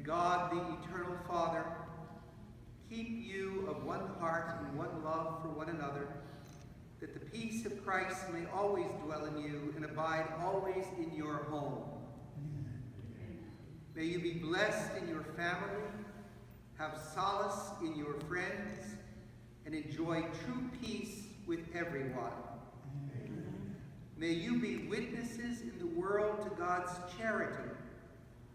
May God, the eternal Father, keep you of one heart and one love for one another, that the peace of Christ may always dwell in you and abide always in your home. May you be blessed in your family, have solace in your friends, and enjoy true peace with everyone. May you be witnesses in the world to God's charity,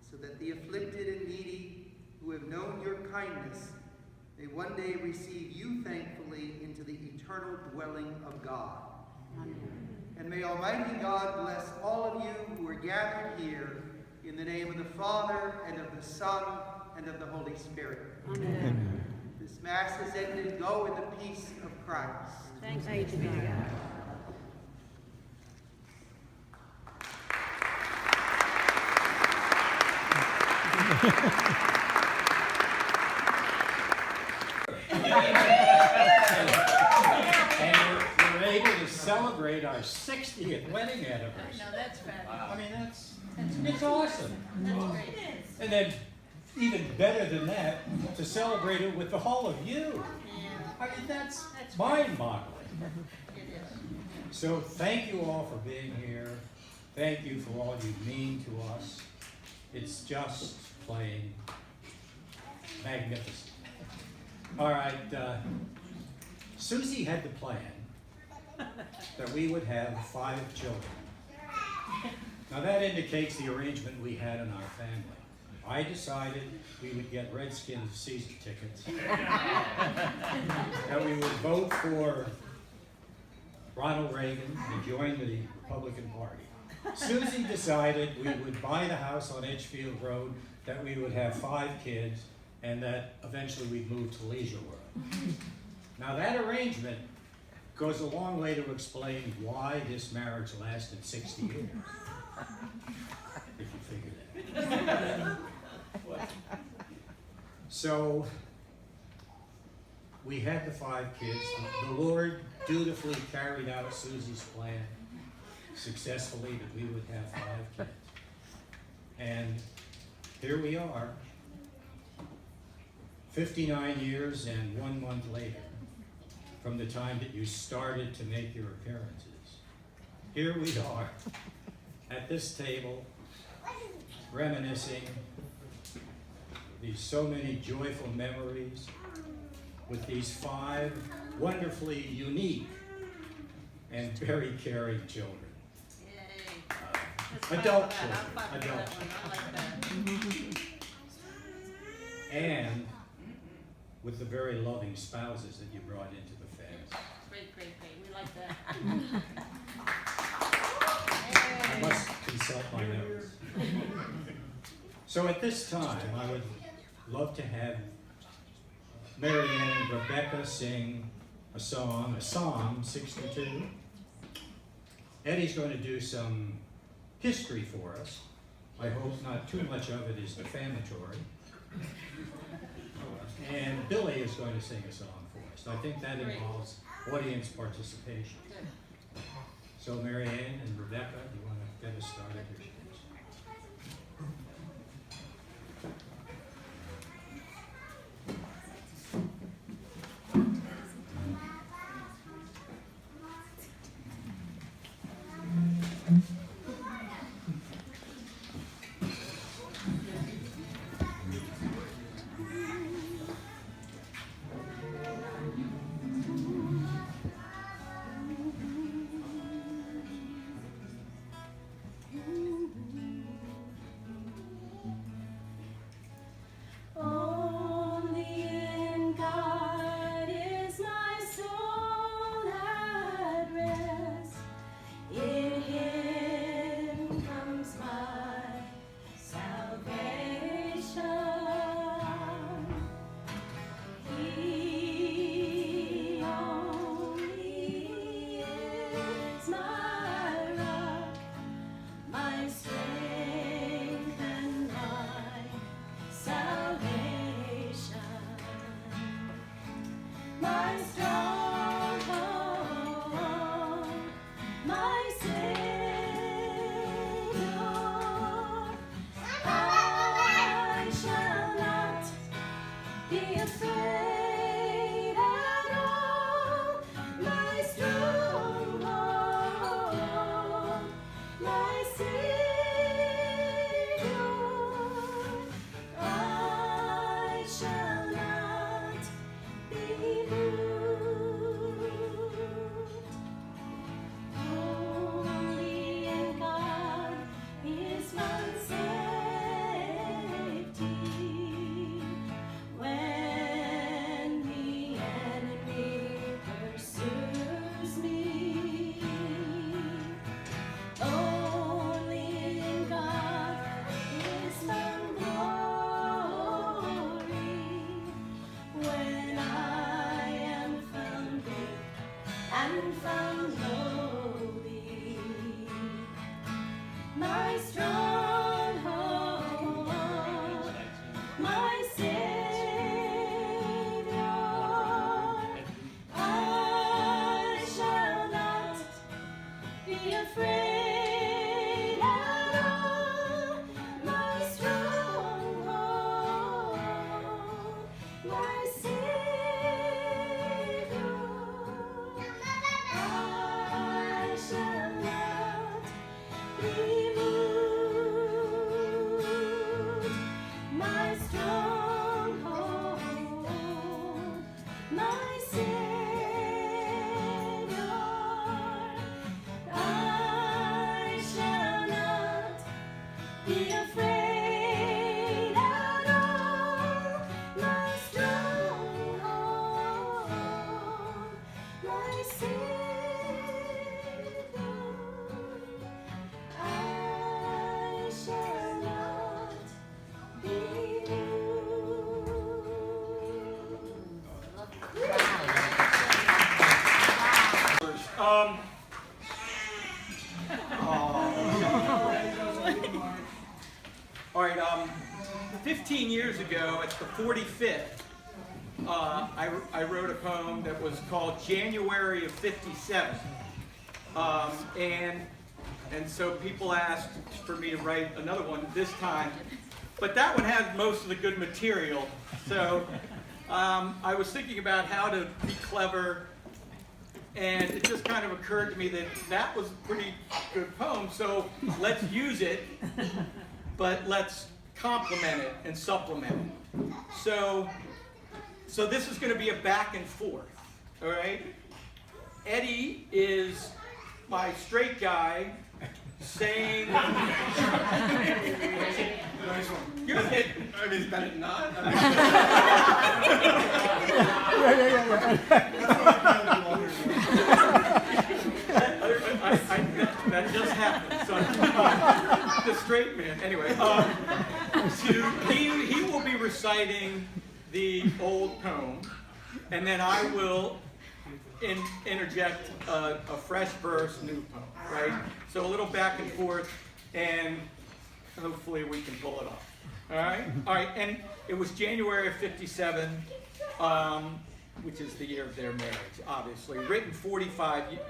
so that the afflicted and needy who have known your kindness may one day receive you thankfully into the eternal dwelling of God. Amen. And may Almighty God bless all of you who are gathered here in the name of the Father, and of the Son, and of the Holy Spirit. Amen. This Mass is ended. Go in the peace of Christ. Thanks be to God. And we're able to celebrate our 60th wedding anniversary. No, that's fabulous. I mean, it's awesome. That's great. And then, even better than that, to celebrate it with the whole of you. Yeah, I mean, that's mind-boggling. it is. So thank you all for being here. Thank you for all you mean to us. It's just plain magnificent. All right, Susie had the plan that we would have 5 children. Now that indicates the arrangement we had in our family. I decided we would get Redskins season tickets, that we would vote for Ronald Reagan and join the Republican Party. Susie decided we would buy the house on Edgefield Road, that we would have 5 kids, and that eventually we'd move to Leisure World. Now that arrangement goes a long way to explain why this marriage lasted 60 years. If you figure that. So, we had the 5 kids. The Lord dutifully carried out Susie's plan successfully, that we would have 5 kids. And here we are, 59 years and 1 month later, from the time that you started to make your appearances. Here we are, at this table, reminiscing these so many joyful memories with these 5 wonderfully unique and very caring children. Yay. Adult I'll children, fight for adult that one. I like that. And with the very loving spouses that you brought into the family. Great, great, great. We like that. I must consult my notes. So at this time, I would love to have Mary Ann and Rebecca sing a song, Psalm 62. Eddie's going to do some history for us. I hope not too much of it is defamatory. And Billy is going to sing a song for us. I think that involves audience participation. Good. So Mary Ann and Rebecca, do you want to get us started here? In Him. be afraid at all, my stronghold, my Savior. I shall not be moved, my stronghold, my Savior. I shall not be afraid at all, my stronghold, my Savior. I shall not be All right, 15 years ago, at the 45th, I wrote a poem that was called January of '57. And so people asked for me to write another one this time, but that one has most of the good material. So I was thinking about how to be clever, and it just kind of occurred to me that that was a pretty good poem, so let's use it, but let's complement it and supplement it. So this is going to be a back and forth, all right? Eddie is my straight guy saying... You're kidding. I mean, is that not? That just happened. So, the straight man. Anyway, he will be reciting the old poem, and then I will interject a fresh verse, new poem. Right? So a little back and forth, and hopefully we can pull it off. All right. All right. And it was January of '57. Which is the year of their marriage, obviously. Written 45 years.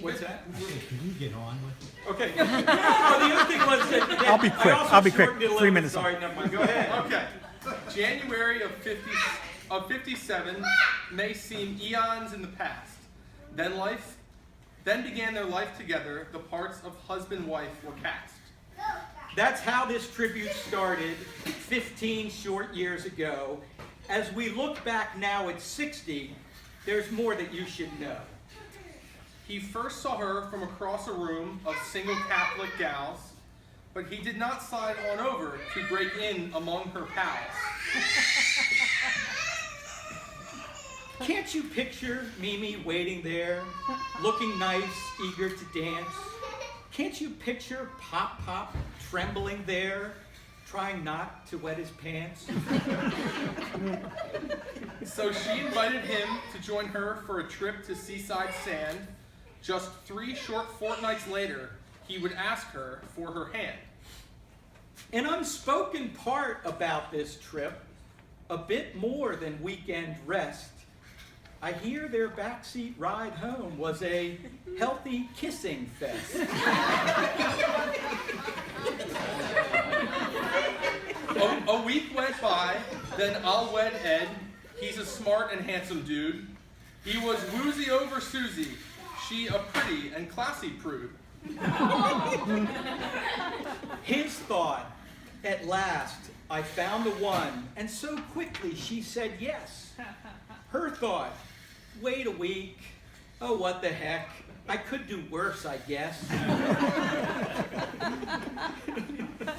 What's that? Can you get on with it? Okay. Oh, the other thing was that I'll be quick. I also I'll be quick. shortened it a 3 little bit. minutes. Sorry, never mind. Go ahead. Okay. January of 57 may seem eons in the past. Then began their life together. The parts of husband-wife were cast. That's how this tribute started 15 short years ago. As we look back now at 60, there's more that you should know. He first saw her from across a room of single Catholic gals, but he did not slide on over to break in among her pals. Can't you picture Mimi waiting there, looking nice, eager to dance? Can't you picture Pop Pop trembling there, trying not to wet his pants? So she invited him to join her for a trip to seaside sand. Just 3 short fortnights later, he would ask her for her hand. An unspoken part about this trip, a bit more than weekend rest. I hear their backseat ride home was a healthy kissing fest. A week went by, then I'll wed Ed. He's a smart and handsome dude. He was woozy over Susie. She a pretty and classy prude. His thought, at last, I found the one, and so quickly she said yes. Her thought, wait a week, oh what the heck, I could do worse, I guess.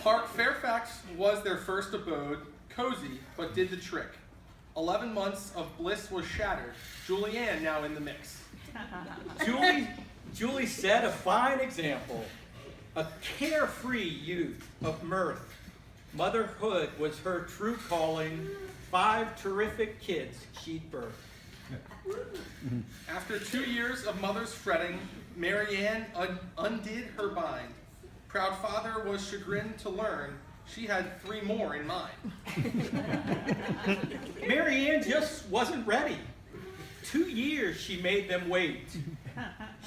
Park Fairfax was their first abode, cozy, but did the trick. 11 months of bliss was shattered. Julianne now in the mix. Julie set a fine example. A carefree youth of mirth. Motherhood was her true calling. 5 terrific kids she'd birth. After 2 years of mother's fretting, Marianne undid her bind. Proud father was chagrined to learn she had 3 more in mind. Marianne just wasn't ready. 2 years she made them wait.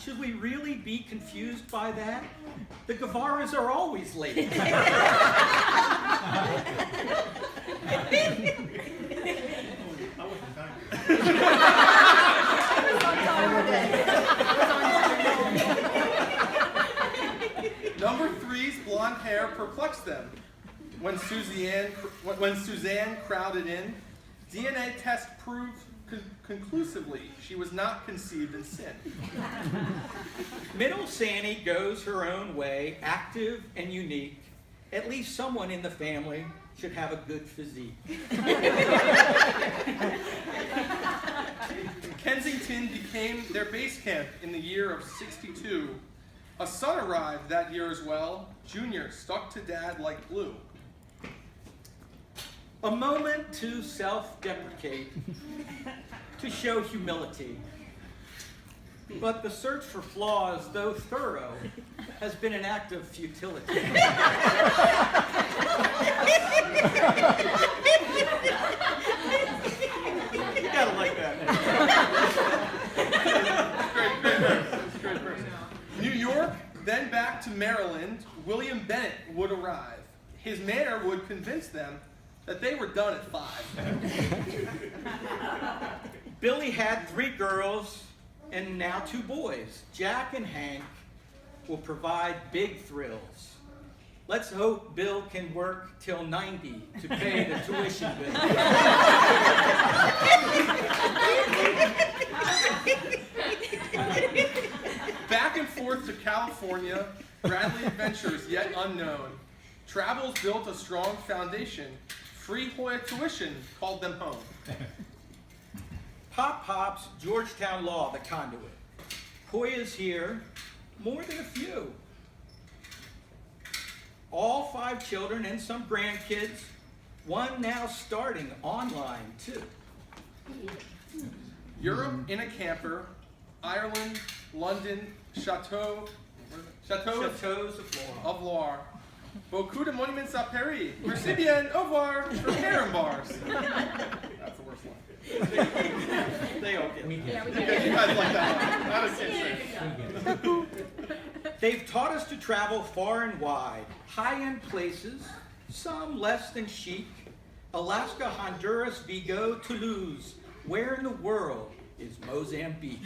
Should we really be confused by that? The Guevaras are always late. Number three's blonde hair perplexed them. When Suzanne crowded in, DNA test proved conclusively she was not conceived in sin. Middle Sandy goes her own way, active and unique. At least someone in the family should have a good physique. Kensington became their base camp in the year of '62. A son arrived that year as well. Junior stuck to dad like glue. A moment to self-deprecate, to show humility. But the search for flaws, though thorough, has been an act of futility. You gotta like that. Great person. New York, then back to Maryland, William Bennett would arrive. His manner would convince them that they were done at 5. Billy had 3 girls and now 2 boys. Jack and Hank will provide big thrills. Let's hope Bill can work till 90 to pay the tuition bill. Back and forth to California, Bradley adventures yet unknown. Travels built a strong foundation. Free Hoya tuition called them home. Pop's Georgetown Law, the conduit. Hoya's here, more than a few. All 5 children and some grandkids, one now starting online too. Europe in a camper, Ireland, London, Chateaux Chateaus of Loire. of Loire. Beaucoup de monuments à Paris. Merci bien, au revoir, for Karen bars. That's the worst one. They all get it. You guys like that one. That was insane. They've taught us to travel far and wide, high-end places, some less than chic. Alaska, Honduras, Vigo, Toulouse. Where in the world is Mozambique?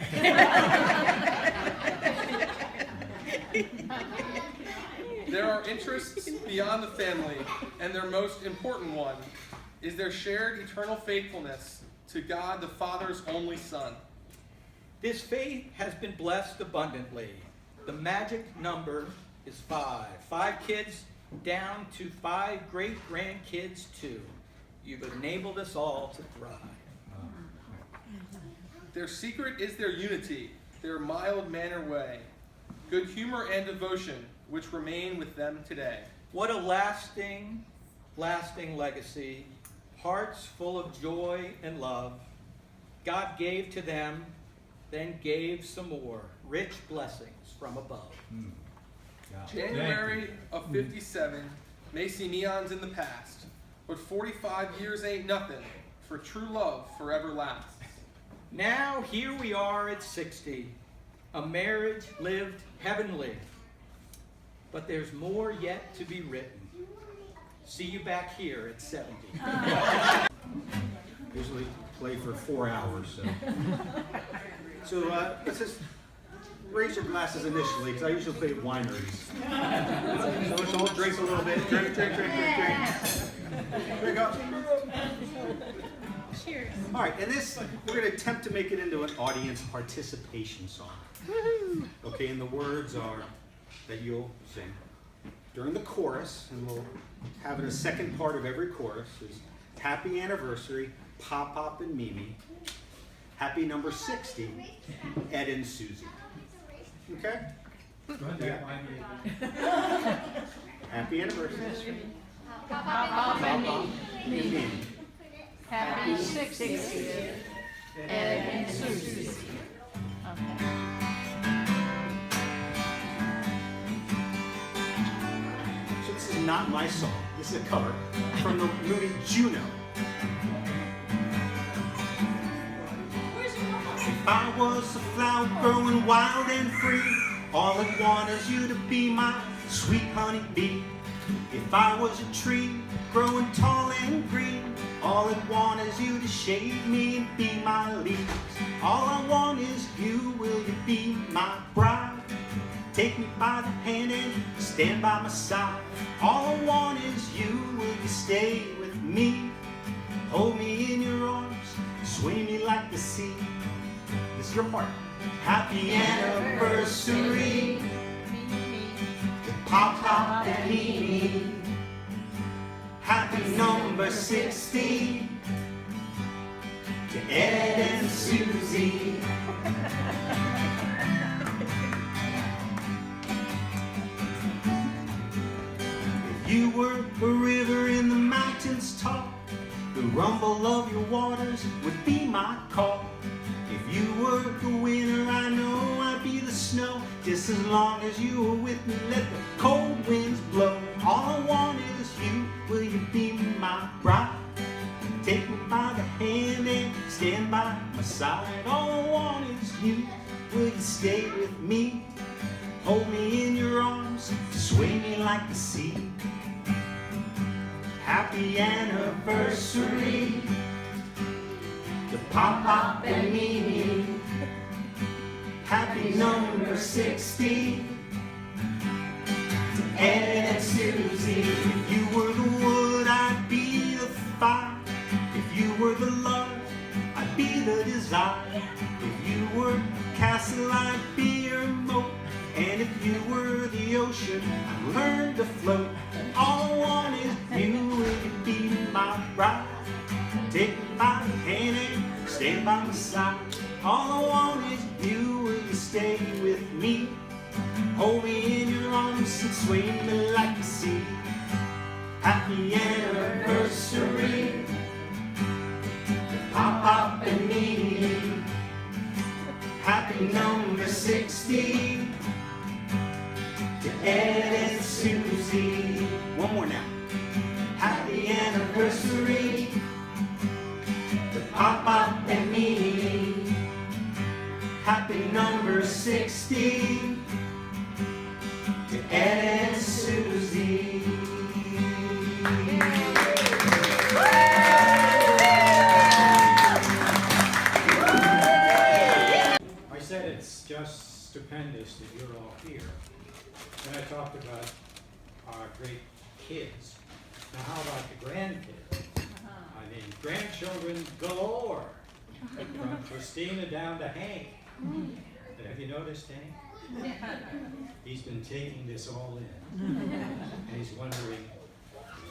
There are interests beyond the family, and their most important one is their shared eternal faithfulness to God the Father's only Son. This faith has been blessed abundantly. The magic number is 5. 5 kids down to 5 great-grandkids too. You've enabled us all to thrive. Their secret is their unity, their mild-mannered way, good humor and devotion, which remain with them today. What a lasting, lasting legacy. Hearts full of joy and love. God gave to them, then gave some more. Rich blessings from above. January of '57 may seem eons in the past, but 45 years ain't nothing, for true love forever lasts. Now here we are at 60. A marriage lived heavenly. But there's more yet to be written. See you back here at 70. Usually play for 4 hours, so. So let's just raise your glasses initially, because I usually play at wineries. So let's all drink a little bit. Drink. Drink up. Cheers. All right, and this, we're going to attempt to make it into an audience participation song. Okay, and the words are that you'll sing during the chorus, and we'll have in a second part of every chorus is Happy Anniversary, Pop and Mimi. Happy number 60, Ed and Susie. Okay? Happy anniversary. Pop and me. Mimi. Happy 60th. Ed and Susie. Okay. So this is not my song. This is a cover from the movie Juno. I was a flower growing wild and free, all I want is you to be my sweet honey bee. If I was a tree growing tall and green, all I want is you to shade me and be my leaves. All I want is you, will you be my bride? Take me by the hand and stand by my side. All I want is you, will you stay with me? Hold me in your arms, sway me like the sea. This is your part. Happy anniversary to Pop and Mimi. Happy number 60 to Ed and Susie. If you were a river in the mountains top, the rumble of your waters would be my call. If you were the winter, I know I'd be the snow. Just as long as you were with me, let the cold winds blow. All I want is you, will you be my bride? Take me by the hand and stand by my side. All I want is you, will you stay with me? Hold me in your arms, sway me like the sea. Happy anniversary to Pop and Mimi. Happy number 60 to Ed and Susie. If you were the wood, I'd be the fire. If you were the love, I'd be the desire. If you were a castle, I'd be your moat. And if you were the ocean, I'd learn to float. All I want is you, will you be my bride? Take me by the hand and stand by my side. All I want is you, will you stay with me? Hold me in your arms and sway me like the sea. Happy anniversary to Pop and Mimi. Happy number 60 to Ed and Susie. One more now. Happy anniversary to Pop and Mimi. Happy number 60 to Ed and Susie. I said it's just stupendous that you're all here. Then I talked about our great kids. Now how about the grandkids? I mean, grandchildren galore. From Christina down to Hank. Have you noticed Hank? He's been taking this all in. And he's wondering,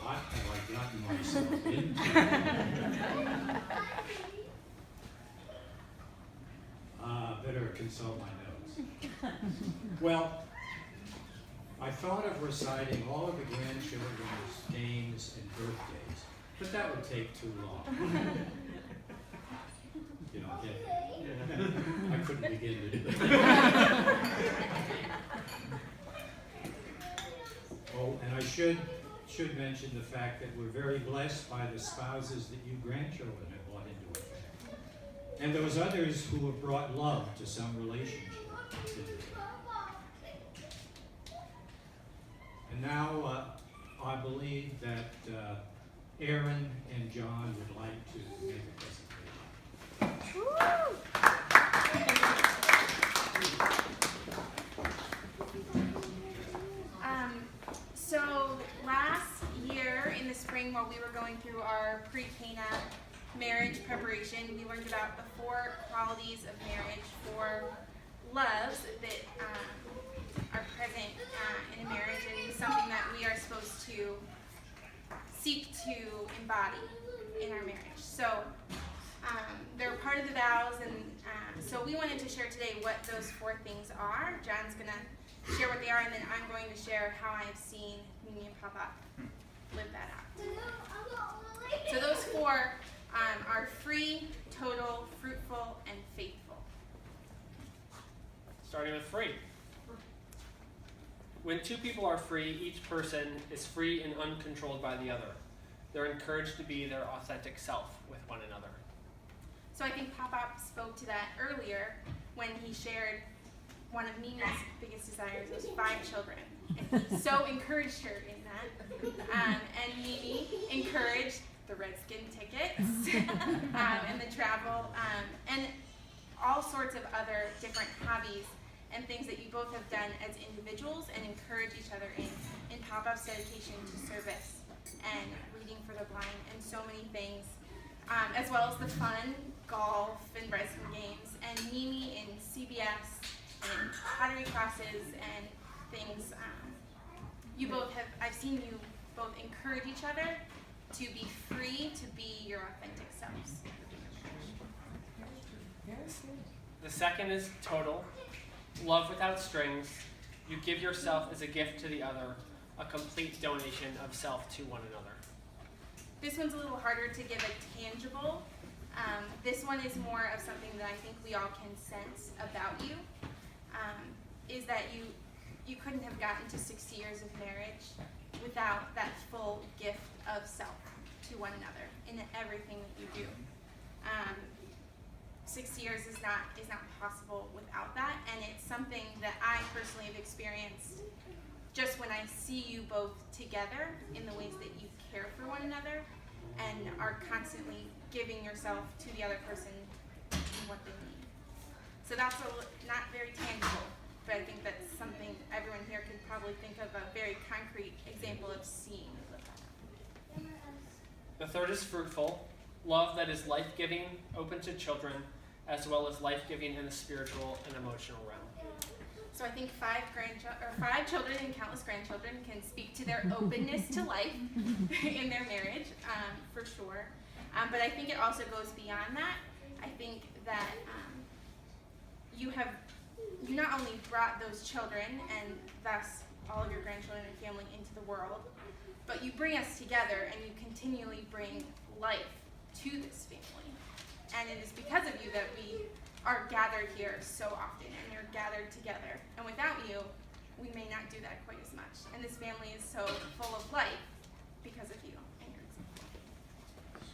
what have I gotten myself into? Better consult my notes. Well, I thought of reciting all of the grandchildren's names and birthdays, but that would take too long. You don't get it. I couldn't begin to do it. Oh, and I should mention the fact that we're very blessed by the spouses that you grandchildren have brought into our family. And those others who have brought love to some relationship. And now I believe that Aaron and John would like to make a presentation. So last year in the spring, while we were going through our pre-Cana marriage preparation, we learned about the 4 qualities of marriage, 4 loves that are present in a marriage, and something that we are supposed to seek to embody in our marriage. So they're part of the vows, and so we wanted to share today what those 4 things are. John's going to share what they are, and then I'm going to share how I've seen Mimi and Papa live that out. So those 4 are free, total, fruitful, and faithful. Starting with free. When 2 people are free, each person is free and uncontrolled by the other. They're encouraged to be their authentic self with one another. So I think Pop-Up spoke to that earlier when he shared one of Mimi's biggest desires was 5 children. And he so encouraged her in that. And Mimi encouraged the Redskin tickets and the travel and all sorts of other different hobbies and things that you both have done as individuals and encourage each other in Pop-Up's dedication to service and reading for the blind and so many things, as well as the fun golf and wrestling games, and Mimi in CBS and pottery classes and things. You both have, I've seen you both encourage each other to be free to be your authentic selves. The second is total. Love without strings. You give yourself as a gift to the other, a complete donation of self to one another. This one's a little harder to give a tangible. This one is more of something that I think we all can sense about you, is that you couldn't have gotten to 60 years of marriage without that full gift of self to one another in everything that you do. 60 years is not possible without that, and it's something that I personally have experienced just when I see you both together in the ways that you care for one another and are constantly giving yourself to the other person in what they need. So that's not very tangible, but I think that's something everyone here could probably think of a very concrete example of seeing. The third is fruitful. Love that is life-giving, open to children, as well as life-giving in the spiritual and emotional realm. So I think 5 children and countless grandchildren can speak to their openness to life in their marriage, for sure. But I think it also goes beyond that. I think that you not only brought those children and thus all of your grandchildren and family into the world, but you bring us together and you continually bring life to this family. And it is because of you that we are gathered here so often and you're gathered together. And without you, we may not do that quite as much. And this family is so full of life because of you and your example.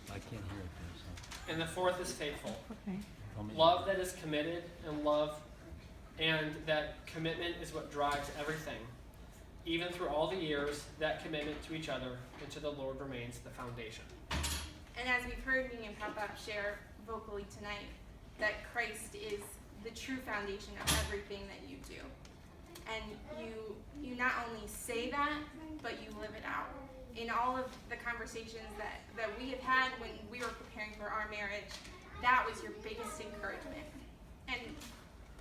I can't hear it there, so. And the fourth is faithful. Okay. Love that is committed and that commitment is what drives everything. Even through all the years, that commitment to each other and to the Lord remains the foundation. And as we've heard me and Papa share vocally tonight, that Christ is the true foundation of everything that you do. And you not only say that, but you live it out. In all of the conversations that we have had when we were preparing for our marriage, that was your biggest encouragement. And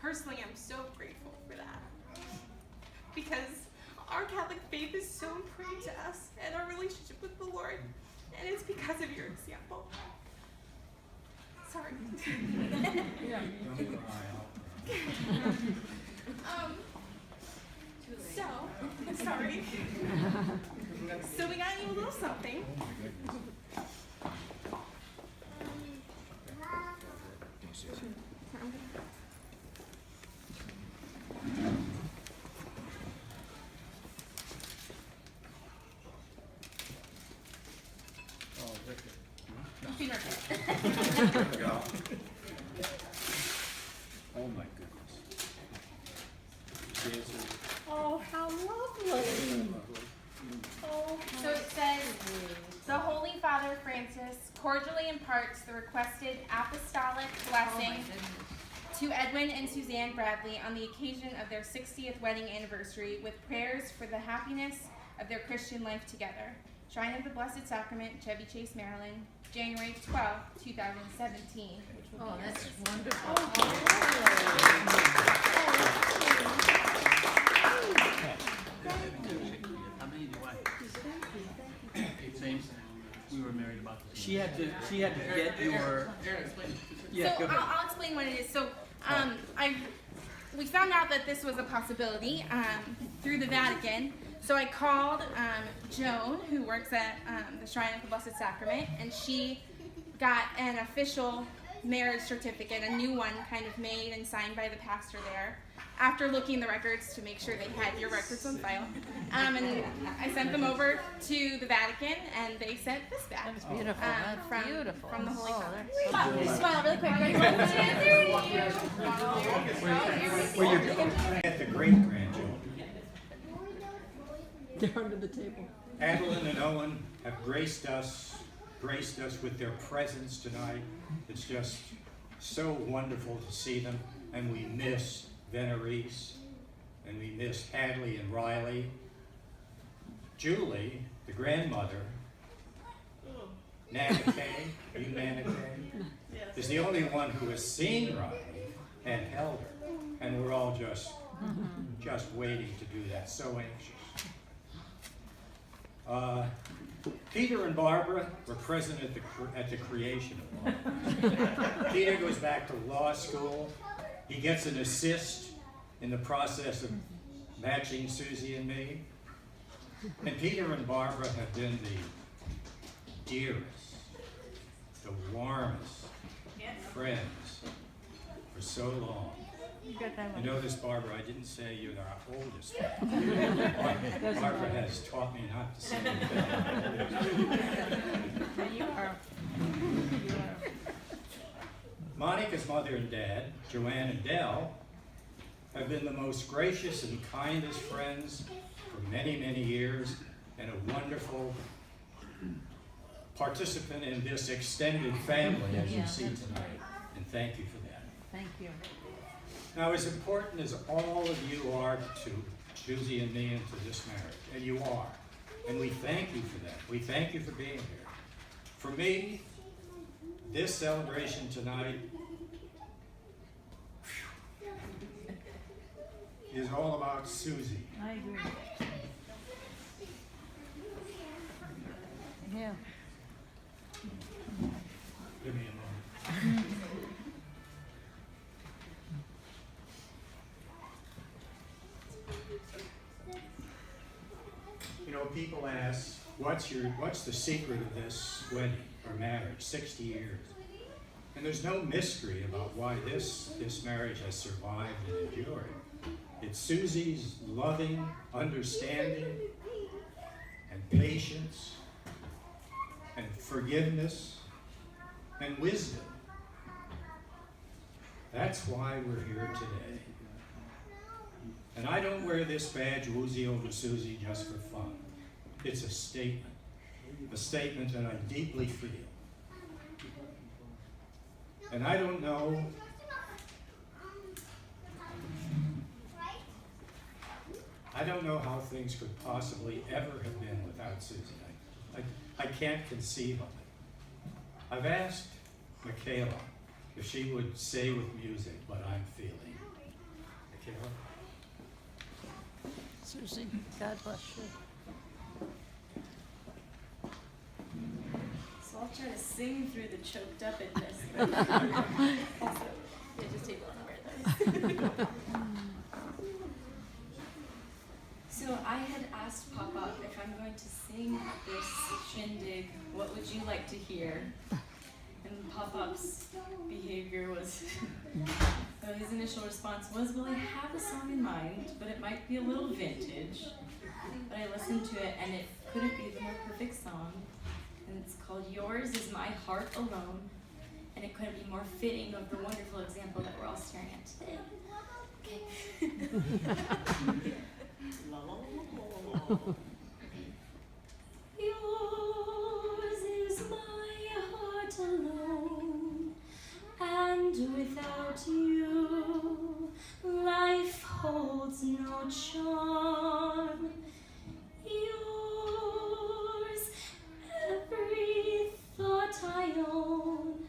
personally, I'm so grateful for that. Because our Catholic faith is so important to us and our relationship with the Lord. And it's because of your example. Sorry. Sorry. So we got you a little something. Oh my goodness. Oh, how lovely. Oh, So it says, the Holy Father Francis cordially imparts the requested apostolic blessing to Edwin and Suzanne Bradley on the occasion of their 60th wedding anniversary with prayers for the happiness of their Christian life together. Shrine of the Blessed Sacrament, Chevy Chase, Maryland, January 12, 2017. Oh, that's wonderful. How many do I? Same. We were married about the same. She had to get your. Yeah, So go ahead. I'll explain what it is. So we found out that this was a possibility through the Vatican. So I called Joan, who works at the Shrine of the Blessed Sacrament, and she got an official marriage certificate, a new one kind of made and signed by the pastor there, after looking the records to make sure they had your records on file. And I sent them over to the Vatican, and they sent this back. That was beautiful. That's from, beautiful. From the Holy Oh, Father. that's so beautiful. Smile really quick. Ready? 1, 2, 3. At the great-grandchildren. They're under the table. Adeline and Owen have graced us with their presence tonight. It's just so wonderful to see them, and we miss Venerise, and we miss Hadley and Riley. Julie, the grandmother, Nana Kay, are you Nana Kay? Is the only one who has seen Riley and held her, and we're all just waiting to do that, so anxious. Peter and Barbara were present at the creation of law. Peter goes back to law school. He gets an assist in the process of matching Susie and me. And Peter and Barbara have been the dearest, the warmest friends for so long. You notice, Barbara, I didn't say you're our oldest friend. Barbara has taught me not to say that. You are. Monica's mother and dad, Joanne and Dell, have been the most gracious and kindest friends for many, many years, and a wonderful participant in this extended family, as you see tonight. And thank you for that. Thank you. Now, as important as all of you are to Susie and me and to this marriage, and you are, and we thank you for that. We thank you for being here. For me, this celebration tonight is all about Susie. I agree. Yeah. Give me a moment. You know, people ask, what's the secret of this wedding or marriage, 60 years? And there's no mystery about why this marriage has survived and endured. It's Susie's loving understanding and patience and forgiveness and wisdom. That's why we're here today. And I don't wear this badge woozy over Susie just for fun. It's a statement that I deeply feel. And I don't know how things could possibly ever have been without Susie. I can't conceive of it. I've asked Michaela if she would say with music what I'm feeling. Michaela? Susie, God bless you. So I'll try to sing through the choked upness. Also, yeah, just take one over those. So I had asked Pop-Up if I'm going to sing this shindig, what would you like to hear? And Pop-Up's behavior was, so his initial response was, well, I have a song in mind, but it might be a little vintage. But I listened to it, and it couldn't be the more perfect song. And it's called Yours Is My Heart Alone. And it couldn't be more fitting of the wonderful example that we're all staring at today. Okay. Yours is my heart alone, and without you, life holds no charm. Yours, every thought I own,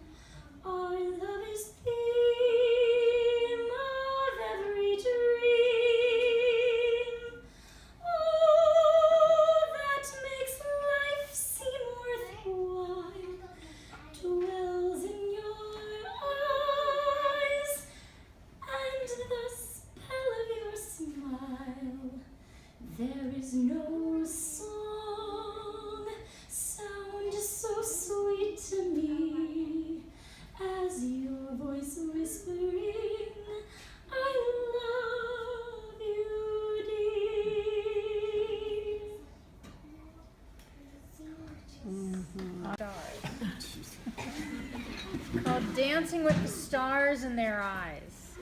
our love is theme of every dream. Oh, that makes life seem worthwhile, dwells in your eyes, and the spell of your smile. There is no song, sound so sweet to me as your voice whispering, I love you called Dancing with the Stars in Their Eyes.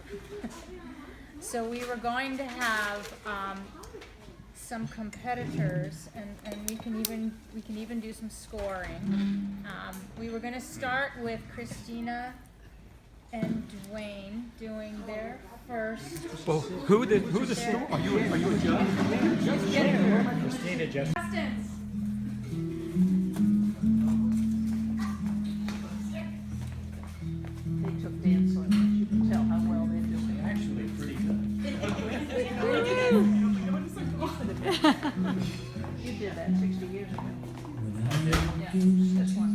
So we were going to have some competitors, and we can even do some scoring. We were going to start with Christina and Dwayne doing their first. Well, who's the star? Are you a judge? Christina just. Contestants. They took dance lessons. You can tell how well they do. Actually pretty good. You did that 60 years ago. Yeah, that's one.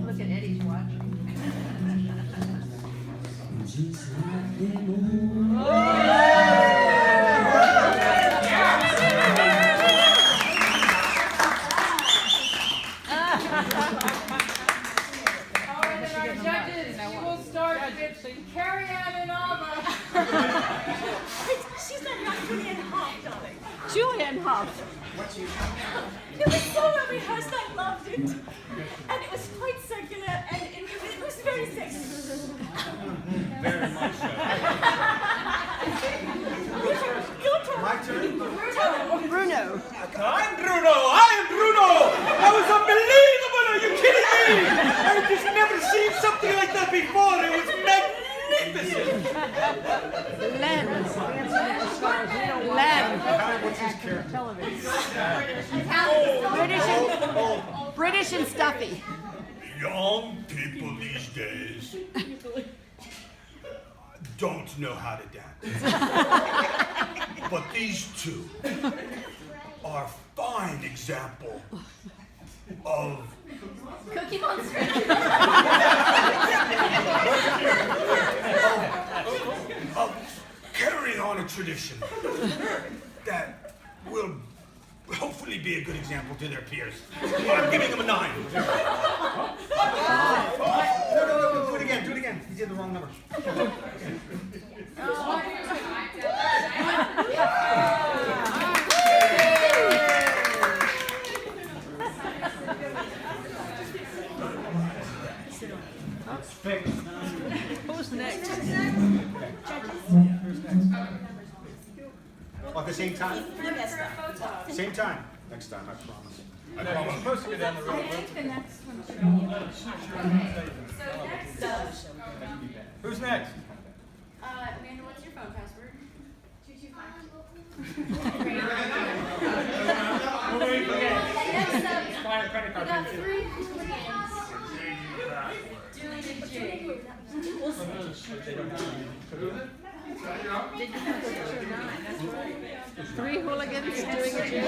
Look at Eddie's watch. Judges, you will start with Carrie Ann and Alva. She's not Julianne Hough, darling. Julianne Hough. It was so well rehearsed, I loved it. And it was quite circular, and it was very sexy. Very much so. Your turn. My turn? Bruno. I'm Bruno! I am Bruno! That was unbelievable! Are you kidding me? I've just never seen something like that before! It was magnificent! Len. Len. What's his character? Television. British and stuffy. Young people these days don't know how to dance. But these two are fine example of Cookie Monster. of carrying on a tradition that will hopefully be a good example to their peers. I'm giving them a 9. No, do it again, do it again. You did the wrong number. Who's next? At the same time? Same time. Next time, I promise. I know, you're supposed to go down the road. The next one. So next up, Who's next? Amanda, what's your phone password? 225. Next up, we got 3 hooligans doing a jig. Three hooligans doing a jig.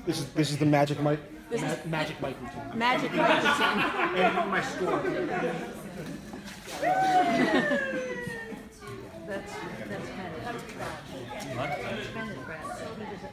This is the magic mic. Magic Mike routine. Magic Mike routine. And my score. That's Bennett. What? That's Bennett, Brad. So he does it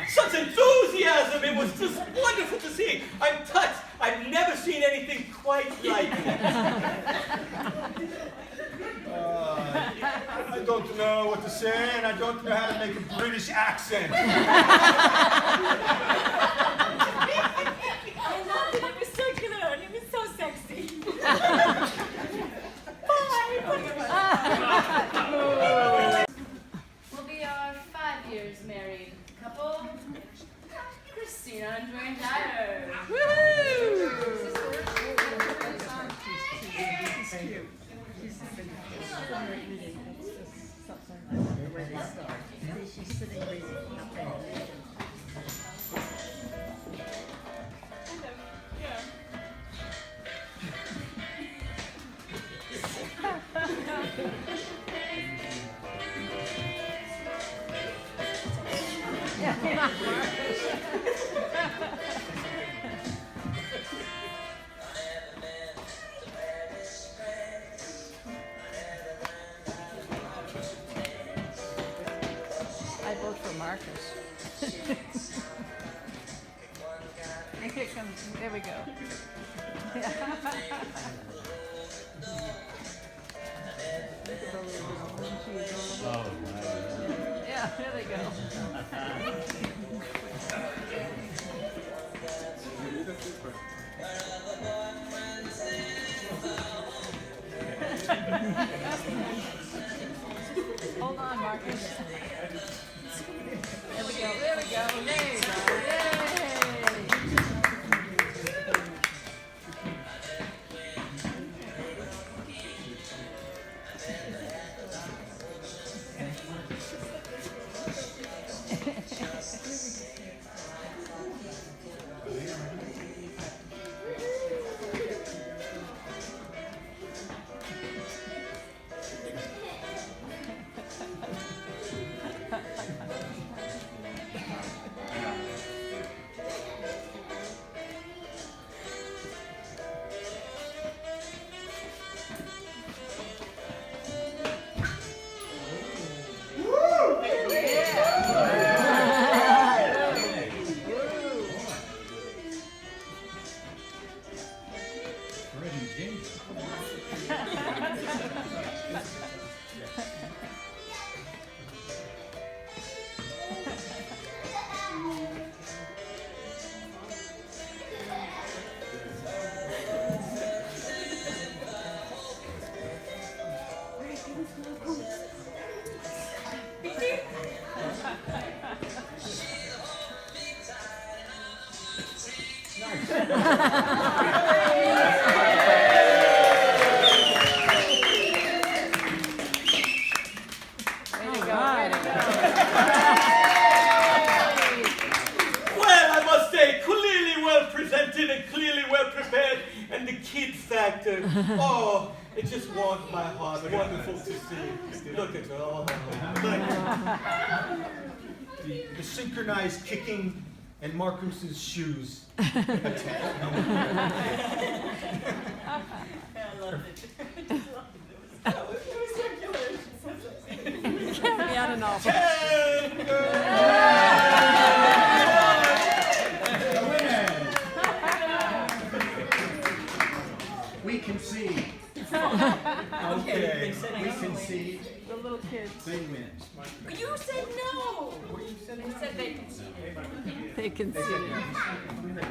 Such enthusiasm! It was just wonderful to see. I'm touched. I've never seen anything quite like it. I don't know what to say, and I don't know how to make a British accent. I loved it. It was circular, and it was so sexy. Christina and Dwayne Dyer. She's sitting raising up. I vote for Marcus. And here comes, there we go. Yeah, there they go. Hold on, Marcus. There we go, there we go, there you go, yay! Well, I must say, clearly well presented and clearly well prepared, and the kid factor. Oh, it just warmed my heart. Wonderful to see. Look at her. Oh, The synchronized kicking and Marcus's shoes. I loved it. It was circular. Yeah, I don't know. We can see. Okay. We can see. The little kids. They win. You said no. I said they can see. They can see it.